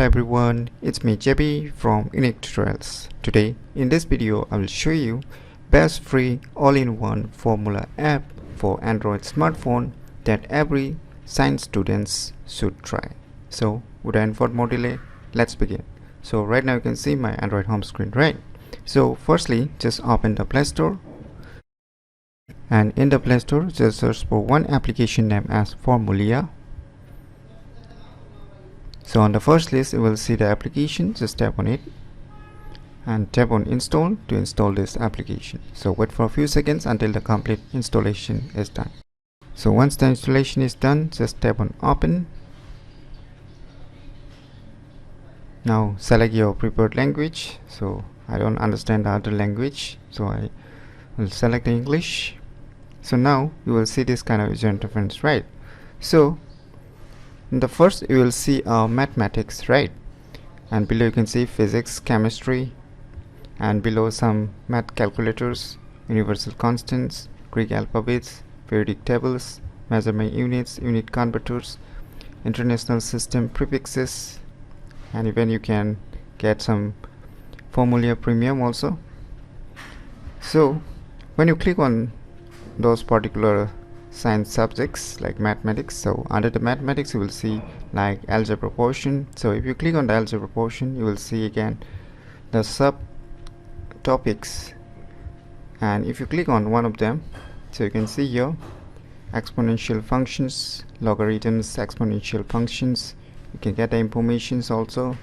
everyone, it's me JB from UniqueTutorials. Today in this video I will show you best free all-in-one formula app for Android smartphone that every science students should try. So without more delay, let's begin. So right now you can see my Android home screen, right? So firstly, just open the Play Store, and in the Play Store just search for one application named as Formula. So on the first list you will see the application. Just tap on it and tap on install to install this application. So wait for a few seconds until the complete installation is done. So once the installation is done, just tap on open. Now select your preferred language. So I don't understand the other language, so I will select the English. So now you will see this kind of user interface, right? So in the first you will see mathematics, right? And below you can see physics, chemistry, and below some math calculators, universal constants, Greek alphabets, periodic tables, measurement units, unit converters, international system, prefixes, and even you can get some formula premium also. So when you click on those particular science subjects like mathematics, so under the mathematics you will see like algebra portion. So if you click on the algebra portion, you will see again the sub topics, and if you click on one of them, so you can see here exponential functions, logarithms, exponential functions. You can get the informations also,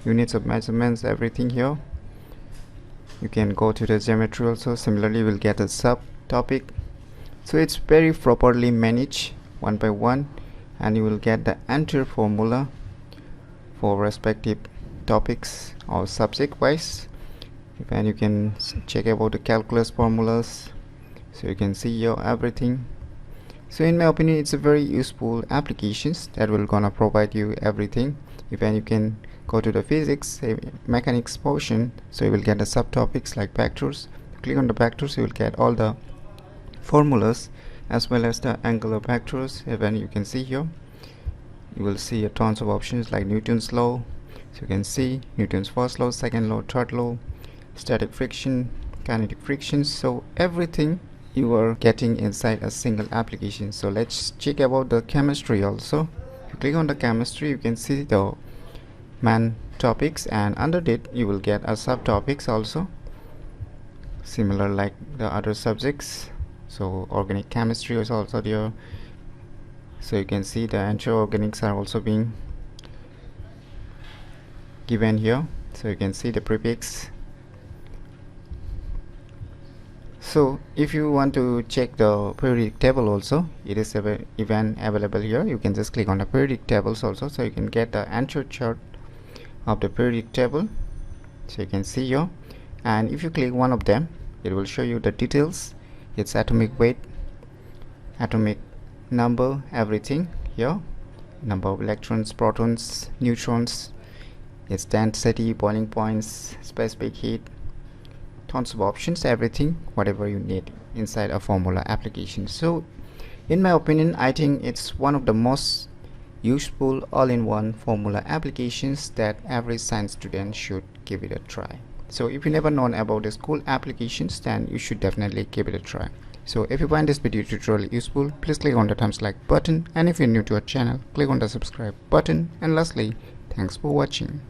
units of measurements, everything here. You can go to the geometry also. Similarly you will get a sub topic. So it's very properly managed one by one, and you will get the entire formula for respective topics or subject wise. And you can check about the calculus formulas, so you can see here everything. So in my opinion, it's a very useful applications that will gonna provide you everything. Even you can go to the physics, mechanics portion, so you will get the subtopics like vectors. Click on the vectors, you will get all the formulas as well as the angular vectors. Even you can see here, you will see a tons of options like Newton's law. So you can see Newton's first law, second law, third law, static friction, kinetic friction. So everything you are getting inside a single application. So let's check about the chemistry also. If you click on the chemistry, you can see the main topics, and under it you will get a subtopics also, similar like the other subjects. So organic chemistry is also there, so you can see the entire organics are also being given here. So you can see the prefix. So if you want to check the periodic table also, it is even available here. You can just click on the periodic tables also, so you can get the entire chart of the periodic table. So you can see here, and if you click one of them, it will show you the details, its atomic weight, atomic number, everything here, number of electrons, protons, neutrons, its density, boiling points, specific heat, tons of options, everything whatever you need inside a formula application. So in my opinion, I think it's one of the most useful all-in-one formula applications that every science student should give it a try. So if you never known about these cool applications, then you should definitely give it a try. So if you find this video tutorial useful, please click on the thumbs like button, and if you're new to our channel, click on the subscribe button, and lastly, thanks for watching.